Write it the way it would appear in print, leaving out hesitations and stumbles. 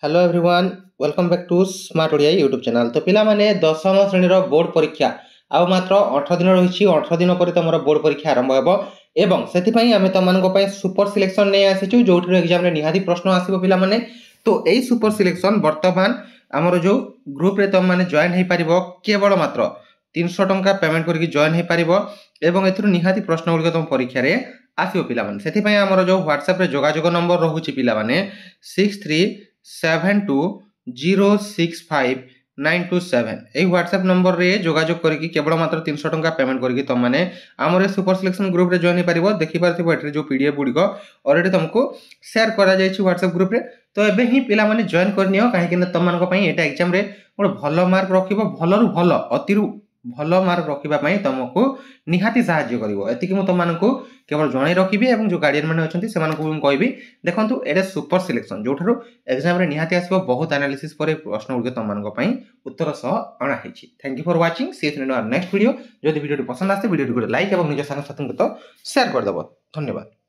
Hello everyone welcome back to smart Odia YouTube channel. तो पिला माने दशम श्रेणी बोर्ड परीक्षा आउ मात्र 18 दिन रही 18 दिन पर तुम बोर्ड परीक्षा आरंभ हो एवं से आम तुम सुपर सिलेक्शन नहीं आसीचु जो एग्जाम निहाती प्रश्न आसो पिला माने। तो यही सुपर सिलेक्शन बर्तमान आमर जो ग्रुप रे तुम माने जॉइन हो पार केवल मात्र 300 टंका पेमेंट करके जॉइन हो पार एवं एथुर निहाती प्रश्न गुड़िक तुम परीक्षा रे आसो पिला माने। से आमर जो व्हाट्सएप रे जोगाजोग नंबर रोचे पिला माने 6372065927 এই হোয়াটসঅ্যাপ নম্বর রে যোগাযোগ করিকি কেবল মাত্র 300 টঙ্কা পেমেন্ট করিকি तुम माने आमर सुपर सिलेक्शन ग्रुप रे जॉइन पारिबो। देखि पारथिबो एठरे जो पीडीएफ गुड़िक ऑलरेडी तुमको शेयर करा जायछि व्हाट्सएप ग्रुप रे। तो एबे ही पिला माने जॉइन करनियो काहे कि तुम मानको पई एटा एग्जाम रे गोटे भलो मार्क रखिबो भलरु भलो अतिरु भलो मार्क रखिबा पई तुमको निहाती सहाय्य करिवो। एतिकि मु तुम मानको केवल जणाई रखिबी एवं जो गार्डियन माने अछंती से मानको मु कहबी देखंतु एटा सुपर सिलेक्शन जोठारु एग्जाम रे निहाती आसीबो बहुत एनालिसिस पर प्रश्न गुड़िक तुम मानको पई उत्तर सह अणा हेछि। Thank you for watching see you in our next video. जदि वीडियो पसंद आसे वीडियो को लाइक एवं निज संग साथी को शेयर कर दबो। धन्यवाद।